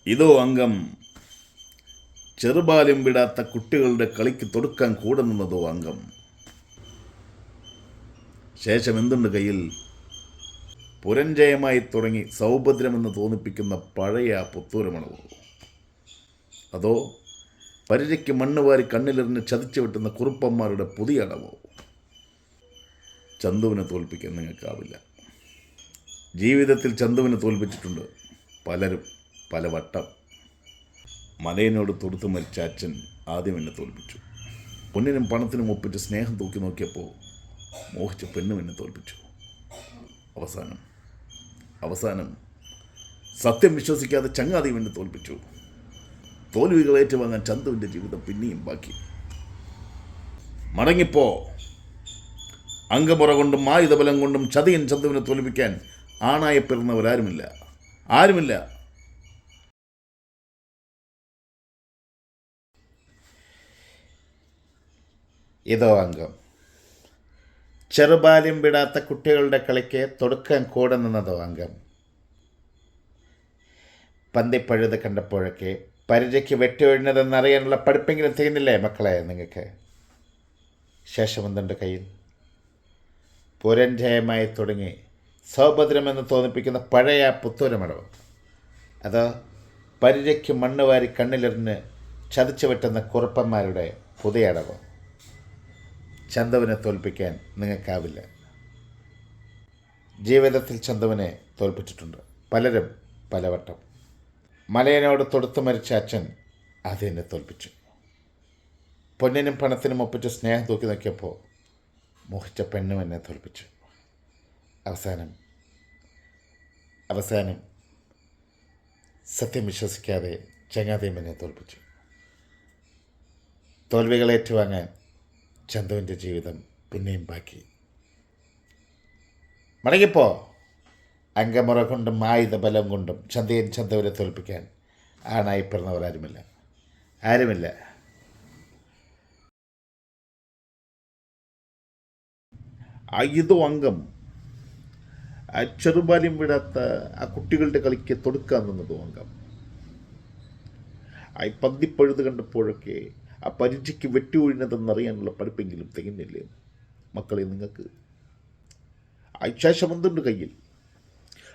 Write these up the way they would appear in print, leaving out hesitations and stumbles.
ഇതോ അംഗം ചെറുബാല്യം വിടാത്ത കുട്ടികളുടെ കളിക്ക് തൊടുക്കാൻ കൂടെ നിന്നതോ അംഗം. ശേഷം എന്തുണ്ട് കയ്യിൽ? പുരഞ്ജയമായി തുടങ്ങി സൗഭദ്രമെന്ന് തോന്നിപ്പിക്കുന്ന പഴയ പുത്തൂരമണവോ, അതോ പരിചയ്ക്ക് മണ്ണ് വാരി കണ്ണിലെറിഞ്ഞ് ചതിച്ചു വെട്ടുന്ന കുറുപ്പന്മാരുടെ പുതിയ അടവോ? ചന്തുവിനെ തോൽപ്പിക്കാൻ നിങ്ങൾക്കാവില്ല. ജീവിതത്തിൽ ചന്തുവിനെ തോൽപ്പിച്ചിട്ടുണ്ട് പലരും പല വട്ടം. മലയനോട് തൊടുത്തു മരിച്ച അച്ഛൻ ആദ്യം എന്നെ തോൽപ്പിച്ചു. പൊന്നിനും പണത്തിനും ഒപ്പിച്ച് സ്നേഹം തൂക്കി നോക്കിയപ്പോൾ മോഹിച്ച പെണ്ണും എന്നെ തോൽപ്പിച്ചു. അവസാനം സത്യം വിശ്വസിക്കാതെ ചങ്ങാതിയും എന്നെ തോൽപ്പിച്ചു. തോൽവികൾ ഏറ്റുവാങ്ങാൻ ചന്തുവിൻ്റെ ജീവിതം പിന്നെയും ബാക്കി. മടങ്ങിപ്പോ. അംഗമുറ കൊണ്ടും ആയുധബലം കൊണ്ടും ചതിയൻ ചന്തുവിനെ തോൽപ്പിക്കാൻ ആണായി ആരുമില്ല. ഇതോ അംഗം ചെറുബാല്യം വിടാത്ത കുട്ടികളുടെ കളിക്ക് തൊടുക്കാൻ കൂടെ നിന്നതോ അംഗം. പന്തിപ്പഴുത് കണ്ടപ്പോഴൊക്കെ പരിചയ്ക്ക് വെട്ടിയൊഴിഞ്ഞതെന്നറിയാനുള്ള പഠിപ്പെങ്കിലും തികഞ്ഞില്ലേ മക്കളെ നിങ്ങൾക്ക്? ശേഷം എന്തുണ്ട് കയ്യിൽ? പുരഞ്ജയമായി തുടങ്ങി സൗഭദ്രമെന്ന് തോന്നിപ്പിക്കുന്ന പഴയ പുത്തൂരമടവ്, അതോ പരിചയ്ക്ക് മണ്ണ് വാരി കണ്ണിലെറിഞ്ഞ് ചതിച്ചു വെട്ടുന്ന കുറുപ്പന്മാരുടെ പുതിയ അടവ്? ചന്തുവിനെ തോൽപ്പിക്കാൻ നിങ്ങൾക്കാവില്ല. ജീവിതത്തിൽ ചന്തുവിനെ തോൽപ്പിച്ചിട്ടുണ്ട് പലരും പലവട്ടം. മലയനോട് തൊടുത്തു മരിച്ച അച്ഛൻ അതെന്നെ തോൽപ്പിച്ചു. പൊന്നിനും പണത്തിനും ഒപ്പിച്ച് സ്നേഹം തൂക്കി നോക്കിയപ്പോൾ മോഹിച്ച പെണ്ണും എന്നെ തോൽപ്പിച്ചു. അവസാനം സത്യം വിശ്വസിക്കാതെ ചങ്ങാതിയും എന്നെ തോൽപ്പിച്ചു. തോൽവികൾ ഏറ്റുവാങ്ങാൻ ചന്തുവിൻ്റെ ജീവിതം പിന്നെയും ബാക്കി. മടങ്ങിപ്പോ. അംഗമുറ കൊണ്ടും ആയുധബലം കൊണ്ടും ചന്തുവിനെ തോൽപ്പിക്കാൻ ആണായി പിറന്നവർ ആരുമില്ല. ഇതോ അംഗം ചെറുബാല്യം വിടാത്ത ആ കുട്ടികളുടെ കളിക്ക് തൊടുക്കാൻ നിന്നതോ അംഗം. പന്തിപ്പഴുത് കണ്ടപ്പോഴൊക്കെ ആ പരിചയ്ക്ക് വെട്ടിയൊഴിഞ്ഞതെന്നറിയാനുള്ള പഠിപ്പെങ്കിലും തികഞ്ഞില്ലേ മക്കളെ നിങ്ങൾക്ക്? ശേഷം എന്തുണ്ട് കയ്യിൽ?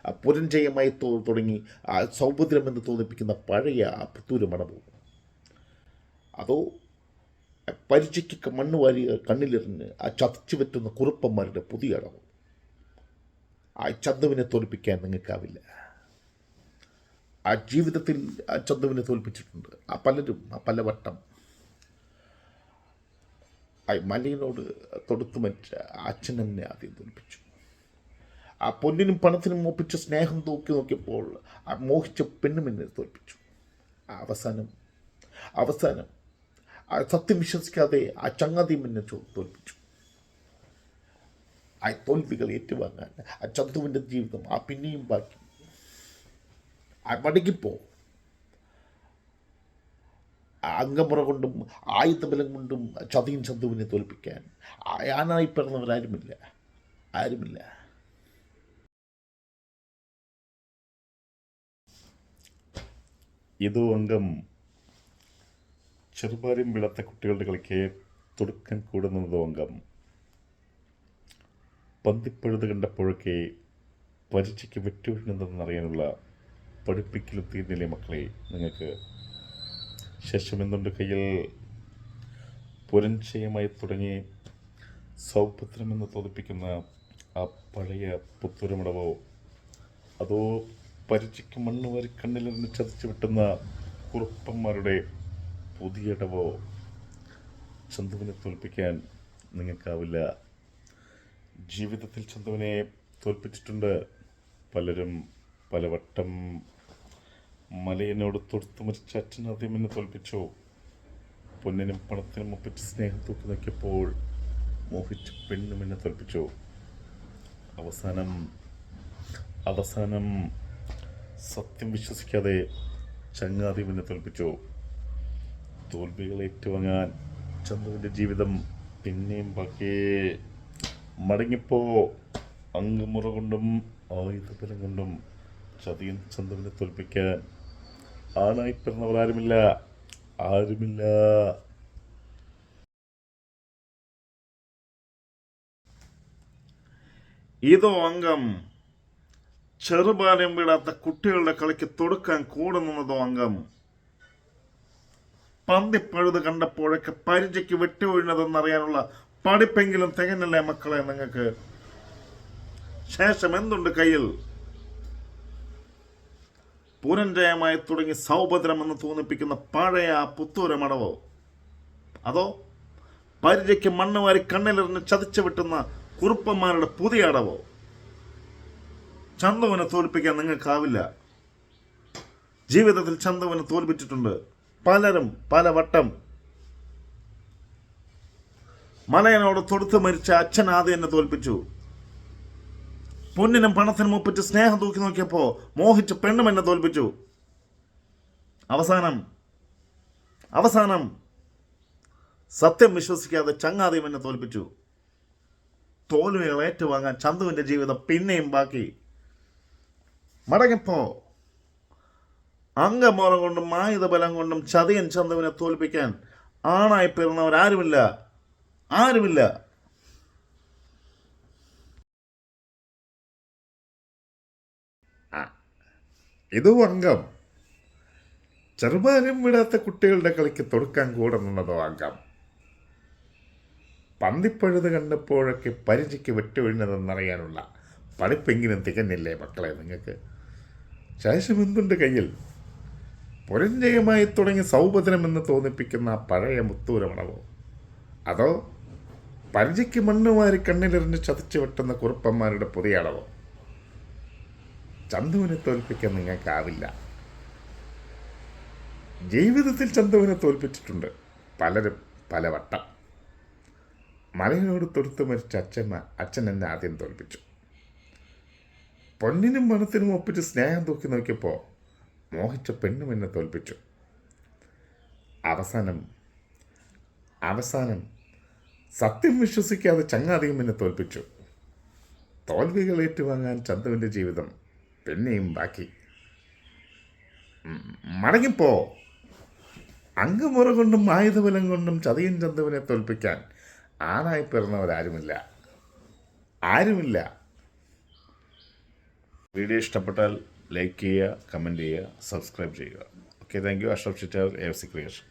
ആ പുരഞ്ജയമായി തുടങ്ങി ആ സൗഭദ്രമെന്ന് തോന്നിപ്പിക്കുന്ന പഴയ ആ പുത്തൂര് മണവും, അതോ പരിചയ്ക്ക് മണ്ണ് വാരി കണ്ണിലെറിഞ്ഞ് ആ ചതച്ചു പറ്റുന്ന കുറുപ്പന്മാരുടെ പുതിയ അടവ്? ആ ചന്തുവിനെ തോൽപ്പിക്കാൻ നിങ്ങൾക്കാവില്ല. ആ ജീവിതത്തിൽ ആ ചന്തുവിനെ തോൽപ്പിച്ചിട്ടുണ്ട് പലരും പലവട്ടം. മലയനോട് തൊടുത്തു മരിച്ച അച്ഛൻ എന്നെ ആദ്യം തോൽപ്പിച്ചു. ആ പൊന്നിനും പണത്തിനും ഒപ്പിച്ച് സ്നേഹം തൂക്കി നോക്കിയപ്പോൾ ആ മോഹിച്ച പെണ്ണും എന്നെ തോൽപ്പിച്ചു. അവസാനം ആ സത്യം വിശ്വസിക്കാതെ ആ ചങ്ങാതിയും എന്നെ തോൽപ്പിച്ചു. ആ തോൽവികൾ ഏറ്റുവാങ്ങാൻ ആ ചന്തുവിൻ്റെ ജീവിതം പിന്നെയും ബാക്കി. മടങ്ങിപ്പോ. അംഗമുറ കൊണ്ടും ആയുധബലം കൊണ്ടും ചതിയും ചന്തുവിനെ തോൽപ്പിക്കാൻ ആനായി പിറന്നവരാരുമില്ല. ഇതോ അംഗം ചെറുബാല്യം വിടാത്ത കുട്ടികളുടെ കളിക്ക് തൊടുക്കാൻ കൂടെ നിന്നതോ അംഗം. പന്തിപ്പഴുത് കണ്ടപ്പോഴൊക്കെ പരിചയ്ക്ക് വെട്ടിയൊഴിഞ്ഞതെന്നറിയാനുള്ള പഠിപ്പിക്കലും തീർന്നില്ലേ മക്കളെ നിങ്ങൾക്ക്? ശേഷം എന്തുണ്ട് കയ്യിൽ? പുരഞ്ജയമായി തുടങ്ങി സൗഭദ്രമെന്ന് തോന്നിപ്പിക്കുന്ന ആ പഴയ പുത്തൂരമടവോ, അതോ പരിചയ്ക്ക് മണ്ണ് വാരി കണ്ണിലെറിഞ്ഞ് ചതച്ചു വെട്ടുന്ന കുറുപ്പന്മാരുടെ പുതിയ ഇടവോ? ചന്തുവിനെ തോൽപ്പിക്കാൻ നിങ്ങൾക്കാവില്ല. ജീവിതത്തിൽ ചന്തുവിനെ തോൽപ്പിച്ചിട്ടുണ്ട് പലരും പലവട്ടം. മലയനോട് തൊടുത്തു മരിച്ച അച്ഛൻ ആദ്യം എന്നെ തോൽപ്പിച്ചു. പൊന്നിനും പണത്തിനും ഒപ്പിച്ച് സ്നേഹം തൂക്കി നോക്കിയപ്പോൾ മോഹിച്ച പെണ്ണും എന്നെ തോൽപ്പിച്ചു. അവസാനം സത്യം വിശ്വസിക്കാതെ ചങ്ങാതിയും എന്നെ തോൽപ്പിച്ചു. തോൽവികൾ ഏറ്റുവാങ്ങാൻ ചന്തുവിൻ്റെ ജീവിതം പിന്നെയും ബാക്കി. മടങ്ങിപ്പോ. അംഗമുറ കൊണ്ടും ആയുധബലം കൊണ്ടും ചതിയൻ ചന്തുവിനെ തോൽപ്പിക്കാൻ ആണായി പിറന്നവർ ആരുമില്ല. ആരുമില്ല. ഇതോ അംഗം ചെറുപാലം വിടാത്ത കുട്ടികളുടെ കളിക്ക് തൊടുക്കാൻ കൂടെ നിന്നതോ അംഗം പന്തിപ്പഴുത് കണ്ടപ്പോഴൊക്കെ പരിചയ്ക്ക് വിട്ടുവീഴുന്നതെന്നറിയാനുള്ള പഠിപ്പെങ്കിലും തികഞ്ഞല്ലേ മക്കളെ നിങ്ങൾക്ക്? ശേഷം എന്തുണ്ട് കയ്യിൽ? പുരഞ്ജയമായി തുടങ്ങി സൗഭദ്രമെന്ന് തോന്നിപ്പിക്കുന്ന പഴയ പുത്തൂരമടവോ? അതോ പരിചയ്ക്ക് മണ്ണ് വാരി കണ്ണിലെറിഞ്ഞ് ചതിച്ചു വിട്ടുന്ന കുറുപ്പന്മാരുടെ പുതിയ അടവോ? ചന്തുവിനെ തോൽപ്പിക്കാൻ നിങ്ങൾക്കാവില്ല. ജീവിതത്തിൽ ചന്തുവിനെ തോൽപ്പിച്ചിട്ടുണ്ട് പലരും പല വട്ടം. മലയനോട് തൊടുത്ത് മരിച്ച അച്ഛൻ ആദ്യം എന്നെ തോൽപ്പിച്ചു. പൊന്നിനും പണത്തിനും ഒപ്പിച്ച് സ്നേഹം തൂക്കി നോക്കിയപ്പോ മോഹിച്ച് പെണ്ണും എന്നെ തോൽപ്പിച്ചു. അവസാനം സത്യം വിശ്വസിക്കാതെ ചങ്ങാതിയും എന്നെ തോൽപ്പിച്ചു. തോൽവികൾ ഏറ്റുവാങ്ങാൻ ചന്തുവിന്റെ ജീവിതം പിന്നെയും ബാക്കി. മടങ്ങിപ്പോ അംഗമോറം കൊണ്ടും ആയുധബലം കൊണ്ടും ചതിയൻ ചന്തുവിനെ തോൽപ്പിക്കാൻ ആണായി പിറന്നവരാരുമില്ല. ആരുമില്ല. ഇതോ അംഗം ചെറുപാലം വിടാത്ത കുട്ടികളുടെ കളിക്ക് തൊടുക്കാൻ കൂടെ നിന്നതോ അംഗം പന്തിപ്പഴുത് കണ്ടപ്പോഴൊക്കെ പരിചയ്ക്ക് വിട്ടുവീഴുന്നതെന്നറിയാനുള്ള പഠിപ്പെങ്കിലും തികഞ്ഞില്ലേ മക്കളെ നിങ്ങൾക്ക്? ശേഷം എന്തുണ്ട് കയ്യിൽ? പുരഞ്ജയമായി തുടങ്ങി സൗഭദ്രമെന്ന് തോന്നിപ്പിക്കുന്ന പഴയ മുത്തൂരമണവോ? അതോ പരിചയ്ക്ക് മണ്ണുമാരി കണ്ണിലെറിഞ്ഞ് ചതിച്ചു വെട്ടുന്ന കുറുപ്പന്മാരുടെ പുതിയ അളവോ? ചന്തുവിനെ തോൽപ്പിക്കാൻ നിങ്ങൾക്കാവില്ല. ജീവിതത്തിൽ ചന്തുവിനെ തോൽപ്പിച്ചിട്ടുണ്ട് പലരും പല വട്ടം. മലയനോട് തൊടുത്ത് മരിച്ച അച്ഛൻ എന്നെ ആദ്യം തോൽപ്പിച്ചു. പൊന്നിനും പണത്തിനും ഒപ്പിച്ച് സ്നേഹം തൂക്കി നോക്കിയപ്പോൾ മോഹിച്ച പെണ്ണും എന്നെ തോൽപ്പിച്ചു. അവസാനം സത്യം വിശ്വസിക്കാതെ ചങ്ങാതിയും എന്നെ തോൽപ്പിച്ചു. തോൽവികൾ ഏറ്റുവാങ്ങാൻ ചന്തുവിൻ്റെ ജീവിതം പിന്നെയും ബാക്കി. മടങ്ങിപ്പോ അംഗമുറ കൊണ്ടും ആയുധബലം കൊണ്ടും ചതിയൻ ചന്തുവിനെ തോൽപ്പിക്കാൻ ആണായി പിറന്നവരാരുമില്ല. വീഡിയോ ഇഷ്ടപ്പെട്ടാൽ ലൈക്ക് ചെയ്യുക, കമൻറ്റ് ചെയ്യുക, സബ്സ്ക്രൈബ് ചെയ്യുക. Okay, thank you. Ashraf Chittar, AFC creation.